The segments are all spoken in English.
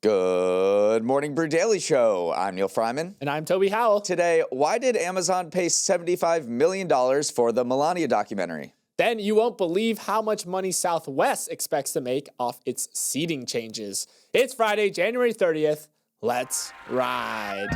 Good morning, Brew Daily Show. I'm Neal Freyman. And I'm Toby Howell. Today, why did Amazon pay $75 million for the Melania documentary? Then you won't believe how much money Southwest expects to make off its seating changes. It's Friday, January 30th. Let's ride.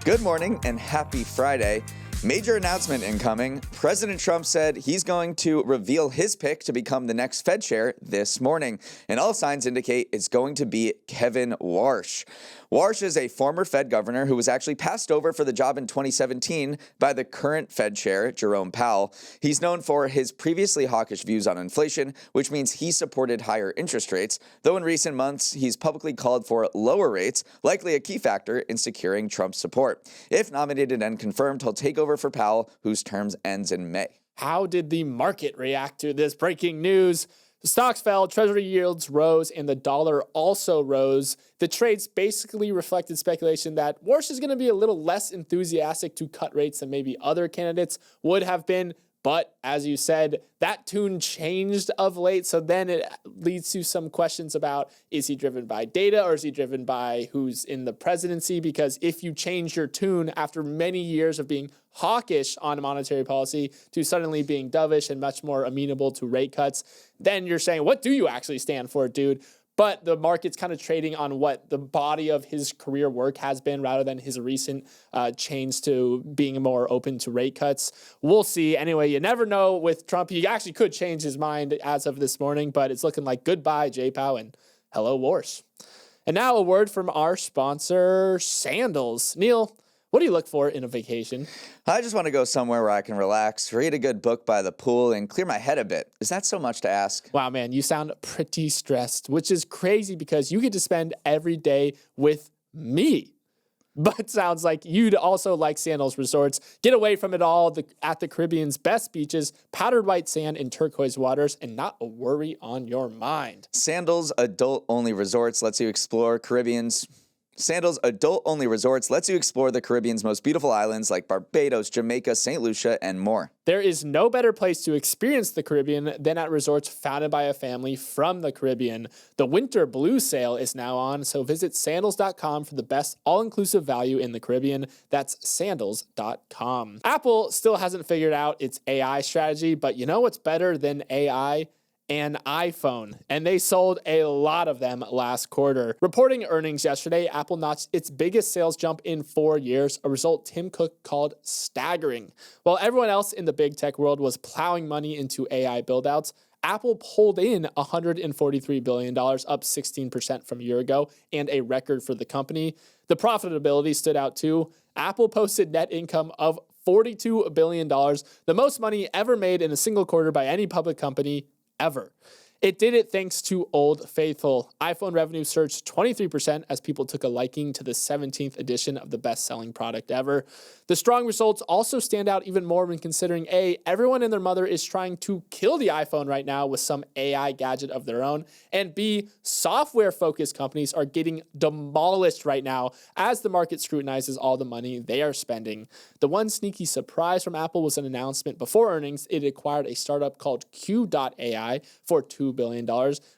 Good morning and happy Friday. Major announcement incoming. President Trump said he's going to reveal his pick to become the next Fed chair this morning. And all signs indicate it's going to be Kevin Warsh. Warsh is a former Fed governor who was actually passed over for the job in 2017 by the current Fed chair, Jerome Powell. He's known for his previously hawkish views on inflation, which means he supported higher interest rates, though in recent months he's publicly called for lower rates, likely a key factor in securing Trump's support. If nominated and confirmed, he'll take over for Powell, whose term ends in May. How did the market react to this breaking news? The stocks fell, treasury yields rose, and the dollar also rose. The trades basically reflected speculation that Warsh is going to be a little less enthusiastic to cut rates than maybe other candidates would have been. But as you said, that tune changed of late. So then it leads to some questions about, is he driven by data or is he driven by who's in the presidency? Because if you change your tune after many years of being hawkish on monetary policy to suddenly being dovish and much more amenable to rate cuts, then you're saying, what do you actually stand for, dude? But the market's kind of trading on what the body of his career work has been rather than his recent change to being more open to rate cuts. We'll see. Anyway, you never know with Trump. He actually could change his mind as of this morning, but it's looking like goodbye, J-Pow, and hello, Warsh. And now a word from our sponsor, Sandals. Neal, what do you look for in a vacation? I just want to go somewhere where I can relax, read a good book by the pool, and clear my head a bit. Is that so much to ask? Wow, man, you sound pretty stressed, which is crazy because you get to spend every day with me. But sounds like you'd also like Sandals Resorts. Get away from it all at the Caribbean's best beaches, powdered white sand and turquoise waters, and not a worry on your mind. Sandals Adult-Only Resorts lets you explore Sandals Adult-Only Resorts lets you explore the Caribbean's most beautiful islands like Barbados, Jamaica, St. Lucia, and more. There is no better place to experience the Caribbean than at resorts founded by a family from the Caribbean. The Winter Blue Sale is now on, so visit sandals.com for the best all-inclusive value in the Caribbean. That's sandals.com. Apple still hasn't figured out its AI strategy, but you know what's better than AI? An iPhone, and they sold a lot of them last quarter. Reporting earnings yesterday, Apple notched its biggest sales jump in 4 years, a result Tim Cook called staggering. While everyone else in the big tech world was plowing money into AI buildouts, Apple pulled in $143 billion, up 16% from a year ago, and a record for the company. The profitability stood out too. Apple posted net income of $42 billion, the most money ever made in a single quarter by any public company ever. It did it thanks to Old Faithful. iPhone revenue surged 23% as people took a liking to the 17th edition of the best-selling product ever. The strong results also stand out even more when considering A, everyone and their mother is trying to kill the iPhone right now with some AI gadget of their own, and B, software-focused companies are getting demolished right now as the market scrutinizes all the money they are spending. The one sneaky surprise from Apple was an announcement before earnings. It acquired a startup called Q.AI for $2 billion,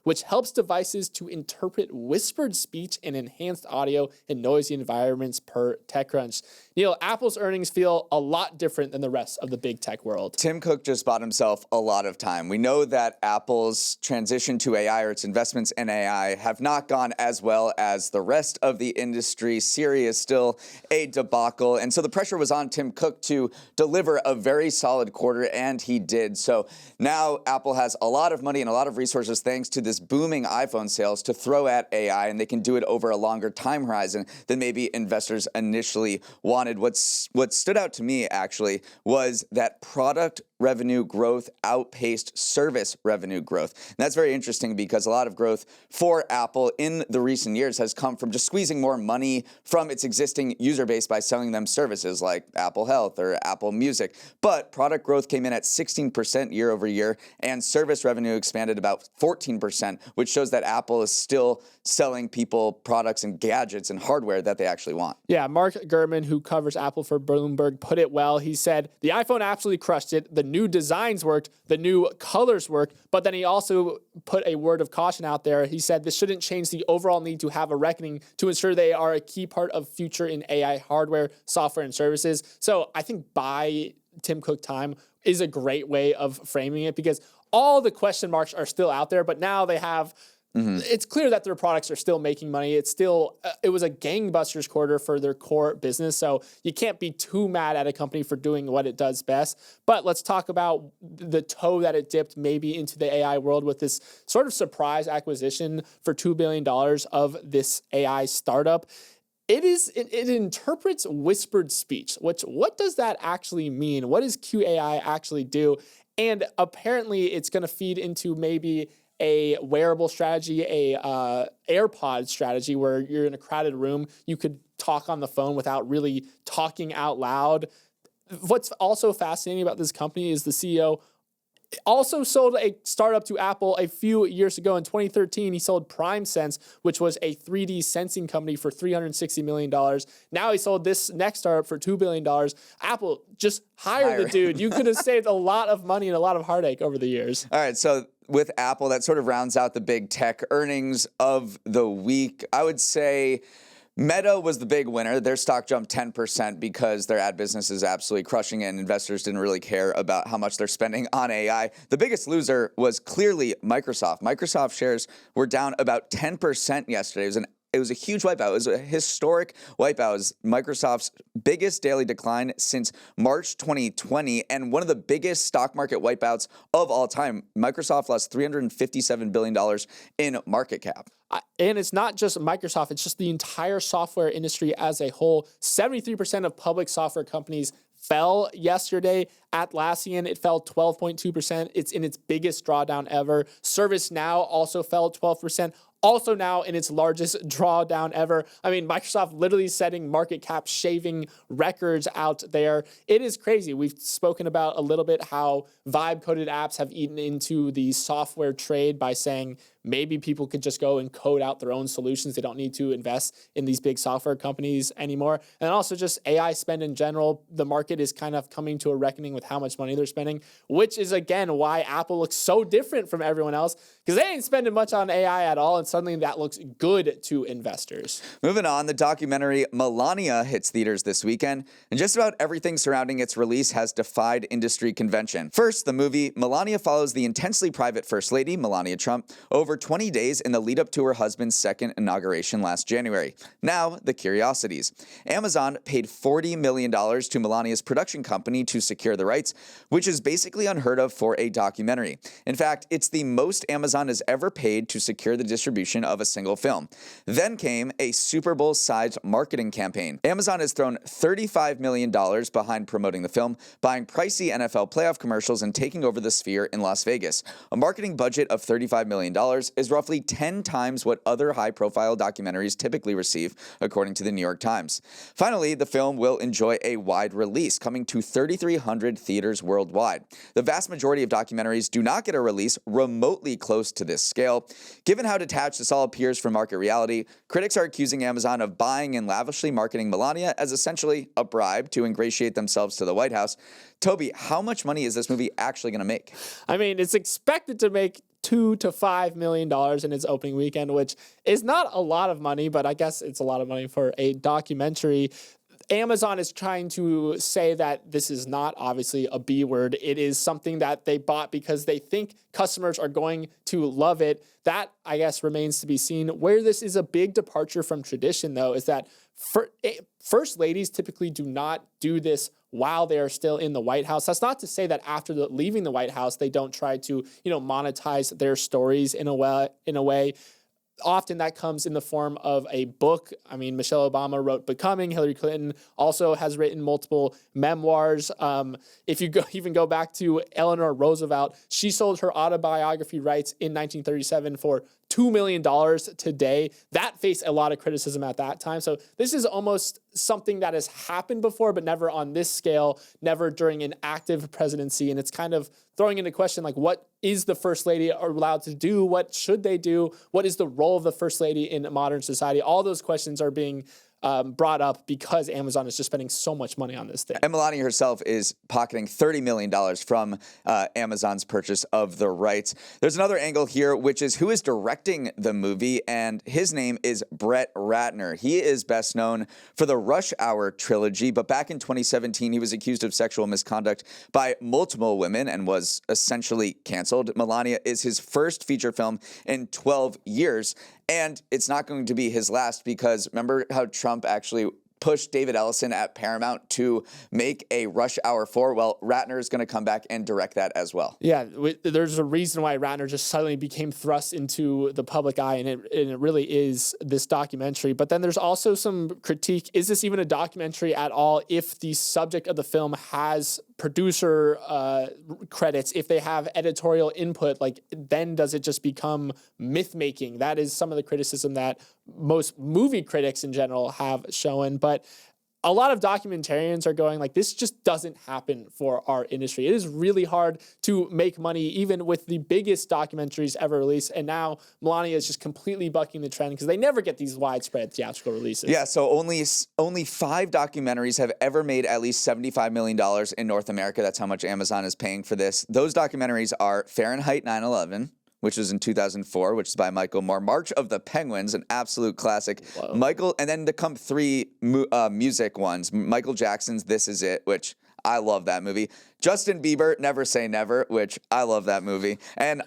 which helps devices to interpret whispered speech and enhanced audio in noisy environments per TechCrunch. Neal, Apple's earnings feel a lot different than the rest of the big tech world. Tim Cook just bought himself a lot of time. We know that Apple's transition to AI or its investments in AI have not gone as well as the rest of the industry. Siri is still a debacle. And so the pressure was on Tim Cook to deliver a very solid quarter, and he did. So now Apple has a lot of money and a lot of resources thanks to this booming iPhone sales to throw at AI, and they can do it over a longer time horizon than maybe investors initially wanted. What stood out to me actually was that product revenue growth outpaced service revenue growth. And that's very interesting because a lot of growth for Apple in the recent years has come from just squeezing more money from its existing user base by selling them services like Apple Health or Apple Music. But product growth came in at 16% year over year, and service revenue expanded about 14%, which shows that Apple is still selling people products and gadgets and hardware that they actually want. Yeah, Mark Gurman, who covers Apple for Bloomberg, put it well. He said, the iPhone absolutely crushed it. The new designs worked, the new colors worked, but then he also put a word of caution out there. He said this shouldn't change the overall need to have a reckoning to ensure they are a key part of future in AI hardware, software, and services. So I think buy Tim Cook time is a great way of framing it, because all the question marks are still out there, but now they have. It's clear that their products are still making money. It's still, it was a gangbusters quarter for their core business. So you can't be too mad at a company for doing what it does best. But let's talk about the toe that it dipped maybe into the AI world with this sort of surprise acquisition for $2 billion of this AI startup. It interprets whispered speech, which what does that actually mean? What does QAI actually do? And apparently it's going to feed into maybe a wearable strategy, a AirPod strategy, where you're in a crowded room, you could talk on the phone without really talking out loud. What's also fascinating about this company is the CEO also sold a startup to Apple a few years ago. In 2013, he sold PrimeSense, which was a 3D sensing company, for $360 million. Now he sold this next startup for $2 billion. Apple, just hire the dude. You could have saved a lot of money and a lot of heartache over the years. All right, so with Apple, that sort of rounds out the big tech earnings of the week. I would say Meta was the big winner. Their stock jumped 10% because their ad business is absolutely crushing it, and investors didn't really care about how much they're spending on AI. The biggest loser was clearly Microsoft. Microsoft shares were down about 10% yesterday. It was a huge wipeout. It was a historic wipeout. It was Microsoft's biggest daily decline since March 2020, and one of the biggest stock market wipeouts of all time. Microsoft lost $357 billion in market cap. And it's not just Microsoft, it's just the entire software industry as a whole. 73% of public software companies fell yesterday. Atlassian, it fell 12.2%. It's in its biggest drawdown ever. ServiceNow also fell 12%. Also now in its largest drawdown ever. I mean, Microsoft literally setting market cap shaving records out there. It is crazy. We've spoken about a little bit how vibe-coded apps have eaten into the software trade by saying maybe people could just go and code out their own solutions. They don't need to invest in these big software companies anymore. And also just AI spend in general. The market is kind of coming to a reckoning with how much money they're spending, which is, again, why Apple looks so different from everyone else, because they ain't spending much on AI at all, and suddenly that looks good to investors. Moving on, the documentary Melania hits theaters this weekend, and just about everything surrounding its release has defied industry convention. First, the movie Melania follows the intensely private First Lady, Melania Trump, over 20 days in the lead-up to her husband's second inauguration last January. Now, the curiosities. Amazon paid $40 million to Melania's production company to secure the rights, which is basically unheard of for a documentary. In fact, it's the most Amazon has ever paid to secure the distribution of a single film. Then came a Super Bowl-sized marketing campaign. Amazon has thrown $35 million behind promoting the film, buying pricey NFL playoff commercials, and taking over the Sphere in Las Vegas. A marketing budget of $35 million is roughly 10 times what other high-profile documentaries typically receive, according to the New York Times. Finally, the film will enjoy a wide release, coming to 3,300 theaters worldwide. The vast majority of documentaries do not get a release remotely close to this scale. Given how detached this all appears from market reality, critics are accusing Amazon of buying and lavishly marketing Melania as essentially a bribe to ingratiate themselves to the White House. Toby, how much money is this movie actually going to make? I mean, it's expected to make $2 to $5 million in its opening weekend, which is not a lot of money, but I guess it's a lot of money for a documentary. Amazon is trying to say that this is not obviously a B word. It is something that they bought because they think customers are going to love it. That, I guess, remains to be seen. Where this is a big departure from tradition, though, is that first ladies typically do not do this while they are still in the White House. That's not to say that after leaving the White House, they don't try to, monetize their stories in a way. Often that comes in the form of a book. I mean, Michelle Obama wrote Becoming. Hillary Clinton also has written multiple memoirs. If you even go back to Eleanor Roosevelt, she sold her autobiography rights in 1937 for $2 million today. That faced a lot of criticism at that time. So this is almost something that has happened before, but never on this scale, never during an active presidency. And it's kind of throwing into question, like, what is the First Lady allowed to do? What should they do? What is the role of the First Lady in modern society? All those questions are being brought up because Amazon is just spending so much money on this thing. And Melania herself is pocketing $30 million from Amazon's purchase of the rights. There's another angle here, which is who is directing the movie, and his name is Brett Ratner. He is best known for the Rush Hour trilogy, but back in 2017, he was accused of sexual misconduct by multiple women and was essentially canceled. Melania is his first feature film in 12 years, and it's not going to be his last because remember how Trump actually pushed David Ellison at Paramount to make a Rush Hour 4? Well, Ratner is going to come back and direct that as well. Yeah, there's a reason why Ratner just suddenly became thrust into the public eye, and it really is this documentary. But then there's also some critique. Is this even a documentary at all if the subject of the film has producer credits, if they have editorial input, like then does it just become myth making? That is some of the criticism that most movie critics in general have shown. But a lot of documentarians are going like, this just doesn't happen for our industry. It is really hard to make money, even with the biggest documentaries ever released. And now Melania is just completely bucking the trend because they never get these widespread theatrical releases. Yeah, so only 5 documentaries have ever made at least $75 million in North America. That's how much Amazon is paying for this. Those documentaries are Fahrenheit 9/11, which was in 2004, which is by Michael Moore. March of the Penguins, an absolute classic. Whoa. Michael, and then to come 3 music ones. Michael Jackson's This Is It, which I love that movie. Justin Bieber, Never Say Never, which I love that movie. And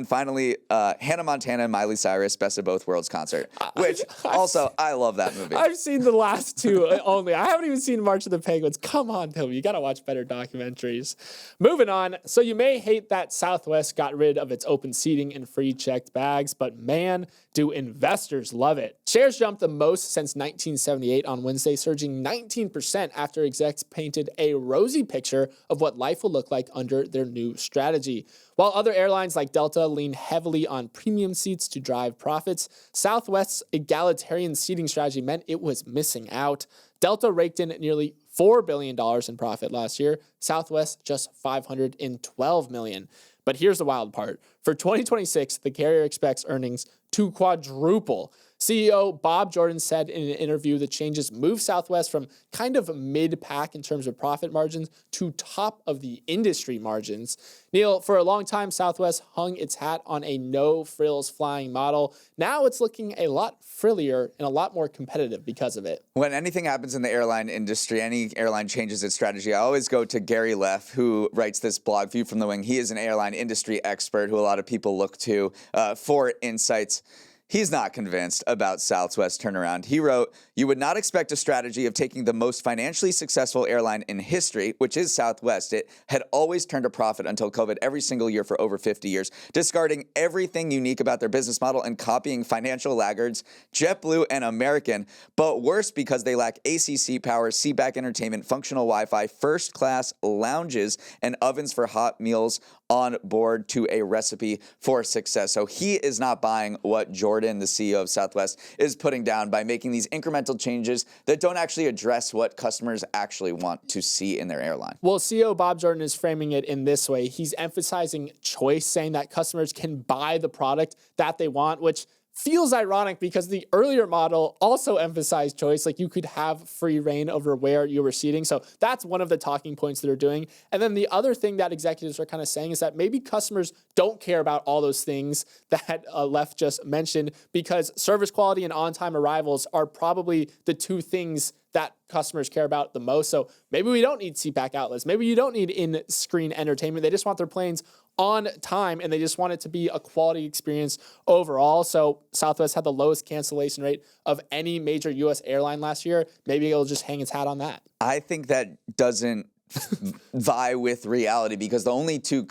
finally, Hannah Montana and Miley Cyrus, Best of Both Worlds concert, which I love that movie. I've seen the last 2 only. I haven't even seen March of the Penguins. Come on, Toby. You got to watch better documentaries. Moving on. So you may hate that Southwest got rid of its open seating and free checked bags, but man, do investors love it. Shares jumped the most since 1978 on Wednesday, surging 19% after execs painted a rosy picture of what life will look like under their new strategy. While other airlines like Delta lean heavily on premium seats to drive profits, Southwest's egalitarian seating strategy meant it was missing out. Delta raked in nearly $4 billion in profit last year, Southwest just $512 million. But here's the wild part. For 2026, the carrier expects earnings to quadruple. CEO Bob Jordan said in an interview the changes move Southwest from kind of mid-pack in terms of profit margins to top of the industry margins. Neal, for a long time, Southwest hung its hat on a no-frills flying model. Now it's looking a lot frillier and a lot more competitive because of it. When anything happens in the airline industry, any airline changes its strategy, I always go to Gary Leff, who writes this blog, View from the Wing. He is an airline industry expert who a lot of people look to for insights. He's not convinced about Southwest's turnaround. He wrote, "You would not expect a strategy of taking the most financially successful airline in history, which is Southwest. It had always turned a profit until COVID every single year for over 50 years, discarding everything unique about their business model and copying financial laggards, JetBlue and American, but worse because they lack ACC power, seatback entertainment, functional Wi-Fi, first-class lounges, and ovens for hot meals on board to a recipe for success." So he is not buying what Jordan, the CEO of Southwest, is putting down by making these incremental changes that don't actually address what customers actually want to see in their airline. Well, CEO Bob Jordan is framing it in this way. He's emphasizing choice, saying that customers can buy the product that they want, which feels ironic because the earlier model also emphasized choice, like you could have free reign over where you were seating. So that's one of the talking points that they're doing. And then the other thing that executives are kind of saying is that maybe customers don't care about all those things that Leff just mentioned, because service quality and on-time arrivals are probably the 2 things that customers care about the most. So maybe we don't need seatback outlets. Maybe you don't need in-screen entertainment. They just want their planes on time, and they just want it to be a quality experience overall. So Southwest had the lowest cancellation rate of any major U.S. airline last year. Maybe it'll just hang its hat on that. I think that doesn't vie with reality, because the only two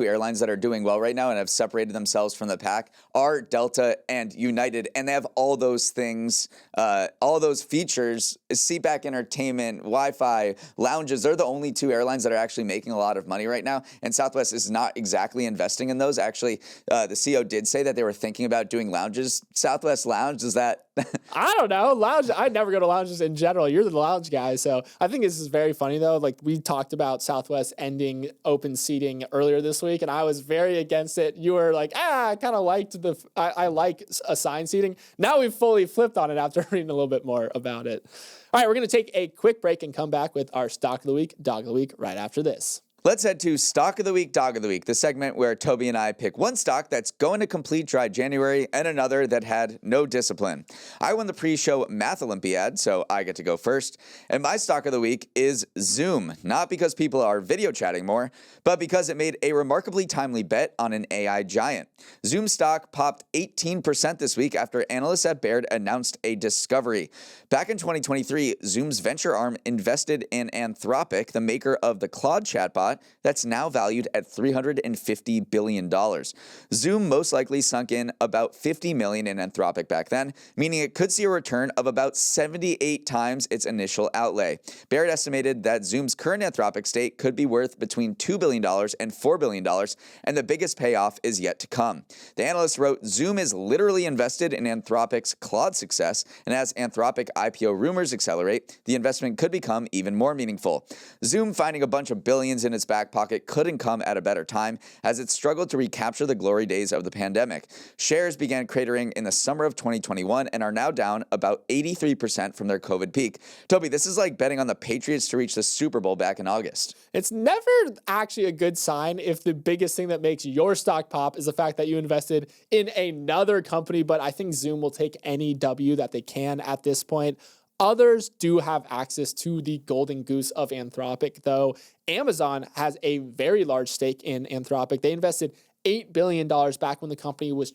airlines that are doing well right now and have separated themselves from the pack are Delta and United, and they have all those things, all those features: seatback entertainment, Wi-Fi, lounges. They're the only 2 airlines that are actually making a lot of money right now, and Southwest is not exactly investing in those. Actually, the CEO did say that they were thinking about doing lounges. Southwest Lounge, does that I don't know. Lounge. I never go to lounges in general. You're the lounge guy. So I think this is very funny, though. Like, we talked about Southwest ending open seating earlier this week, and I was very against it. You were like, I kind of liked I like assigned seating. Now we've fully flipped on it after reading a little bit more about it. All right, we're going to take a quick break and come back with our Stock of the Week, Dog of the Week right after this. Let's head to Stock of the Week, Dog of the Week, the segment where Toby and I pick one stock that's going to complete dry January and another that had no discipline. I won the pre-show Math Olympiad, so I get to go first. And my stock of the week is Zoom, not because people are video chatting more, but because it made a remarkably timely bet on an AI giant. Zoom stock popped 18% this week after analysts at Baird announced a discovery. Back in 2023, Zoom's venture arm invested in Anthropic, the maker of the Claude chatbot, that's now valued at $350 billion. Zoom most likely sunk in about $50 million in Anthropic back then, meaning it could see a return of about 78 times its initial outlay. Baird estimated that Zoom's current Anthropic stake could be worth between $2 billion and $4 billion, and the biggest payoff is yet to come. The analyst wrote, Zoom is literally invested in Anthropic's Claude success, and as Anthropic IPO rumors accelerate, the investment could become even more meaningful. Zoom finding a bunch of billions in its back pocket couldn't come at a better time, as it struggled to recapture the glory days of the pandemic. Shares began cratering in the summer of 2021 and are now down about 83% from their COVID peak. Toby, this is like betting on the Patriots to reach the Super Bowl back in August. It's never actually a good sign if the biggest thing that makes your stock pop is the fact that you invested in another company, but I think Zoom will take any W that they can at this point. Others do have access to the golden goose of Anthropic, though. Amazon has a very large stake in Anthropic. They invested $8 billion back when the company was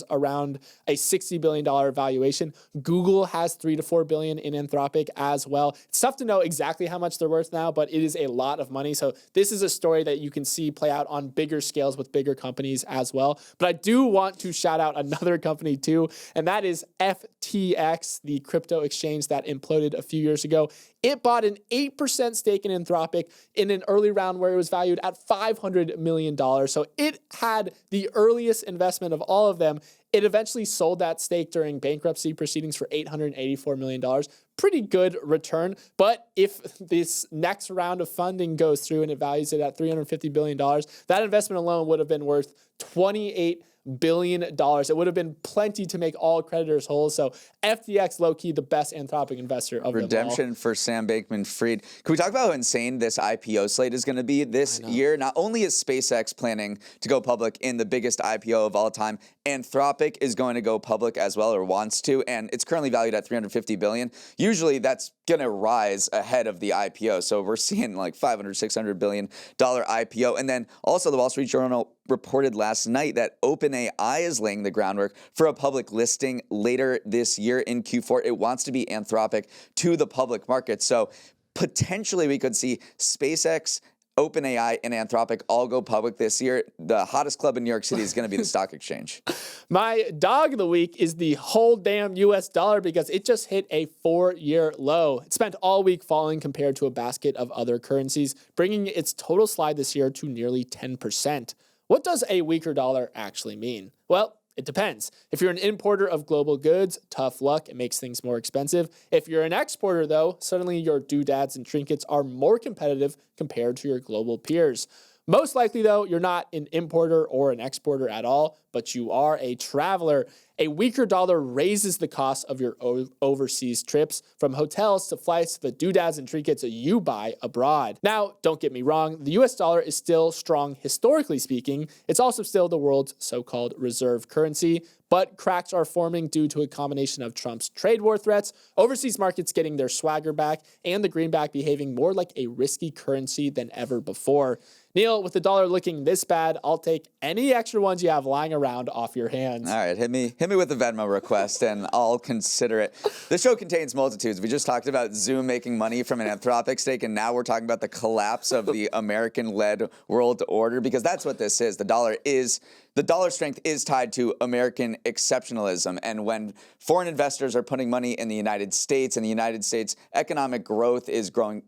around a $60 billion valuation. Google has $3 to $4 billion in Anthropic as well. It's tough to know exactly how much they're worth now, but it is a lot of money. So this is a story that you can see play out on bigger scales with bigger companies as well. But I do want to shout out another company too, and that is FTX, the crypto exchange that imploded a few years ago. It bought an 8% stake in Anthropic in an early round where it was valued at $500 million. So it had the earliest investment of all of them. It eventually sold that stake during bankruptcy proceedings for $884 million. Pretty good return. But if this next round of funding goes through and it values it at $350 billion, that investment alone would have been worth $28 billion. It would have been plenty to make all creditors whole. So FTX, low-key, the best Anthropic investor of Redemption them all. for Sam Bankman-Fried. Can we talk about how insane this IPO slate is going to be this year? Not only is SpaceX planning to go public in the biggest IPO of all time, Anthropic is going to go public as well, or wants to, and it's currently valued at $350 billion. Usually that's going to rise ahead of the IPO. So we're seeing like $500, $600 billion IPO. And then also the Wall Street Journal reported last night that OpenAI is laying the groundwork for a public listing later this year in Q4. It wants to be Anthropic to the public market. So potentially we could see SpaceX, OpenAI, and Anthropic all go public this year. The hottest club in New York City is going to be the stock exchange. My dog of the week is the whole damn US dollar because it just hit a 4-year low. It spent all week falling compared to a basket of other currencies, bringing its total slide this year to nearly 10%. What does a weaker dollar actually mean? Well, it depends. If you're an importer of global goods, tough luck, it makes things more expensive. If you're an exporter, though, suddenly your doodads and trinkets are more competitive compared to your global peers. Most likely, though, you're not an importer or an exporter at all, but you are a traveler. A weaker dollar raises the cost of your overseas trips, from hotels to flights to the doodads and trinkets that you buy abroad. Now, don't get me wrong, the US dollar is still strong historically speaking. It's also still the world's so-called reserve currency, but cracks are forming due to a combination of Trump's trade war threats, overseas markets getting their swagger back, and the greenback behaving more like a risky currency than ever before. Neal, with the dollar looking this bad, I'll take any extra ones you have lying around off your hands. All right, hit me with the Venmo request, and I'll consider it. The show contains multitudes. We just talked about Zoom making money from an Anthropic stake, and now we're talking about the collapse of the American-led world order, because that's what this is. The dollar strength is tied to American exceptionalism, and when foreign investors are putting money in the United States, and the United States economic growth is going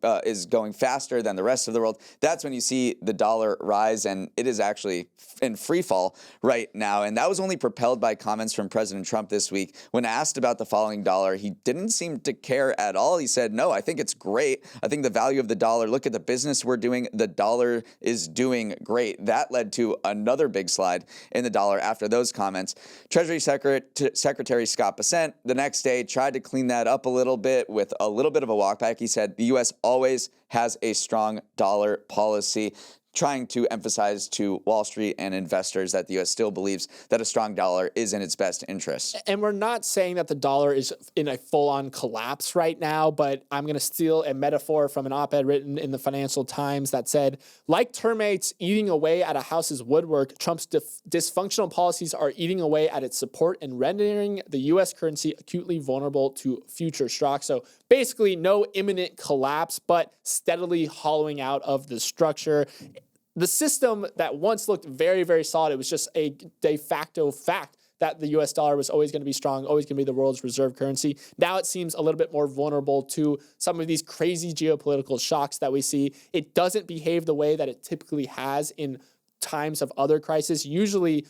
faster than the rest of the world, that's when you see the dollar rise, and it is actually in free fall right now. And that was only propelled by comments from President Trump this week. When asked about the falling dollar, he didn't seem to care at all. He said, no, I think it's great. I think the value of the dollar, look at the business we're doing. The dollar is doing great. That led to another big slide in the dollar after those comments. Treasury Secretary Scott Bessent the next day tried to clean that up a little bit with a little bit of a walk back. He said the U.S. always has a strong dollar policy, trying to emphasize to Wall Street and investors that the U.S. still believes that a strong dollar is in its best interest. And we're not saying that the dollar is in a full-on collapse right now, but I'm going to steal a metaphor from an op-ed written in the Financial Times that said, like termites eating away at a house's woodwork, Trump's dysfunctional policies are eating away at its support and rendering the U.S. currency acutely vulnerable to future shocks. So basically no imminent collapse, but steadily hollowing out of the structure. The system that once looked very, very solid, it was just a de facto fact that the U.S. dollar was always going to be strong, always going to be the world's reserve currency. Now it seems a little bit more vulnerable to some of these crazy geopolitical shocks that we see. It doesn't behave the way that it typically has in times of other crises. Usually,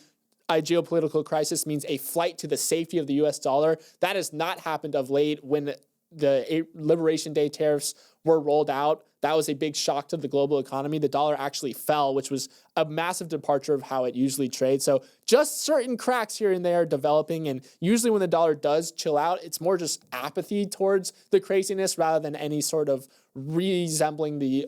a geopolitical crisis means a flight to the safety of the U.S. dollar. That has not happened of late. When the Liberation Day tariffs were rolled out, that was a big shock to the global economy. The dollar actually fell, which was a massive departure of how it usually trades. So just certain cracks here and there developing. And usually when the dollar does chill out, it's more just apathy towards the craziness rather than any sort of resembling the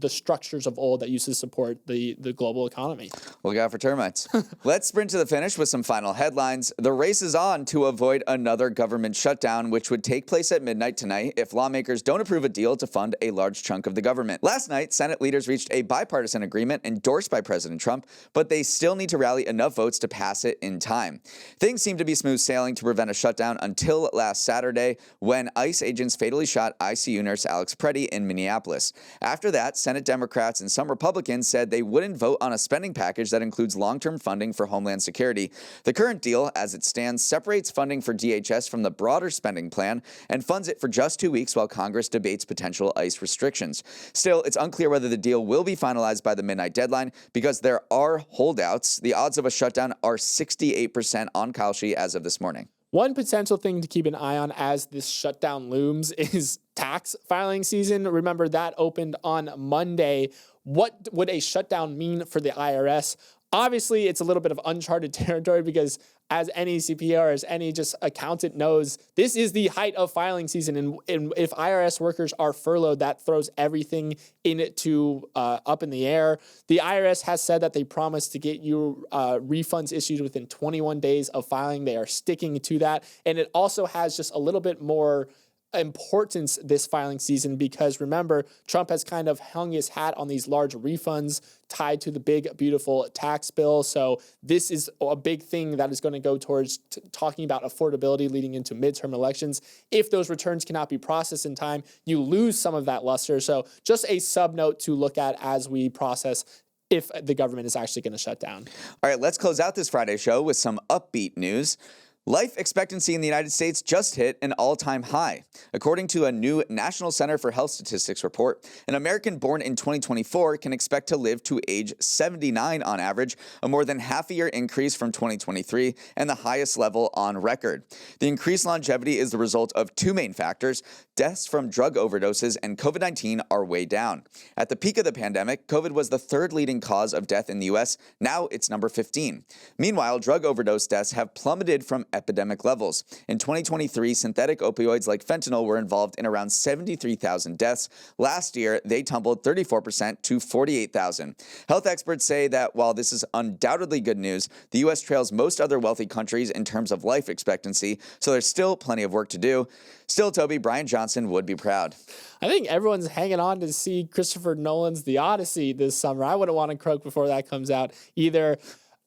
structures of old that used to support the global economy. Look out for termites. Let's sprint to the finish with some final headlines. The race is on to avoid another government shutdown, which would take place at midnight tonight if lawmakers don't approve a deal to fund a large chunk of the government. Last night, Senate leaders reached a bipartisan agreement endorsed by President Trump, but they still need to rally enough votes to pass it in time. Things seem to be smooth sailing to prevent a shutdown until last Saturday when ICE agents fatally shot ICU nurse Alex Preddy in Minneapolis. After that, Senate Democrats and some Republicans said they wouldn't vote on a spending package that includes long-term funding for Homeland Security. The current deal, as it stands, separates funding for DHS from the broader spending plan and funds it for just 2 weeks while Congress debates potential ICE restrictions. Still, it's unclear whether the deal will be finalized by the midnight deadline because there are holdouts. The odds of a shutdown are 68% on Kalshi as of this morning. One potential thing to keep an eye on as this shutdown looms is tax filing season. Remember, that opened on Monday. What would a shutdown mean for the IRS? Obviously, it's a little bit of uncharted territory because as any CPA or as any just accountant knows, this is the height of filing season. And if IRS workers are furloughed, that throws everything into up in the air. The IRS has said that they promise to get you refunds issued within 21 days of filing. They are sticking to that. And it also has just a little bit more importance this filing season because remember, Trump has kind of hung his hat on these large refunds tied to the big, beautiful tax bill. So this is a big thing that is going to go towards talking about affordability leading into midterm elections. If those returns cannot be processed in time, you lose some of that luster. So just a sub note to look at as we process if the government is actually going to shut down. All right, let's close out this Friday show with some upbeat news. Life expectancy in the United States just hit an all-time high. According to a new National Center for Health Statistics report, an American born in 2024 can expect to live to age 79 on average, a more than half-a-year increase from 2023 and the highest level on record. The increased longevity is the result of two main factors. Deaths from drug overdoses and COVID-19 are way down. At the peak of the pandemic, COVID was the third leading cause of death in the U.S. Now it's number 15. Meanwhile, drug overdose deaths have plummeted from epidemic levels. In 2023, synthetic opioids like fentanyl were involved in around 73,000 deaths. Last year, they tumbled 34% to 48,000. Health experts say that while this is undoubtedly good news, the U.S. trails most other wealthy countries in terms of life expectancy, so there's still plenty of work to do. Still, Toby, Brian Johnson would be proud. I think everyone's hanging on to see Christopher Nolan's The Odyssey this summer. I wouldn't want to croak before that comes out either.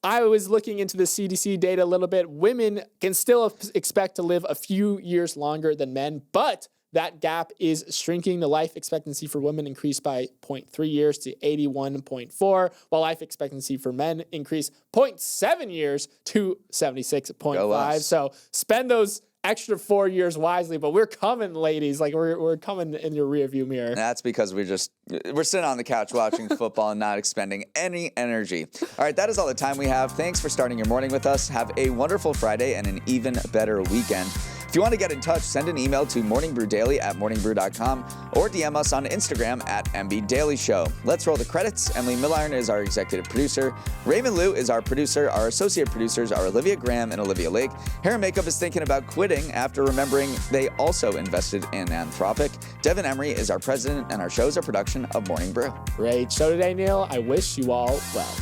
I was looking into the CDC data a little bit. Women can still expect to live a few years longer than men, but that gap is shrinking. The life expectancy for women increased by 0.3 years to 81.4, while life expectancy for men increased 0.7 years to 76.5. So spend those extra 4 years wisely, but we're coming, ladies. Like we're coming in your rearview mirror. That's because we're sitting on the couch watching football and not expending any energy. All right, that is all the time we have. Thanks for starting your morning with us. Have a wonderful Friday and an even better weekend. If you want to get in touch, send an email to morningbrewdaily@morningbrew.com or DM us on Instagram @MBDailyShow. Let's roll the credits. Emily Milliron is our executive producer. Raymond Liu is our producer. Our associate producers are Olivia Graham and Olivia Lake. Hair and Makeup is thinking about quitting after remembering they also invested in Anthropic. Devin Emery is our president, and our show is a production of Morning Brew. Great show today, Neal. I wish you all well.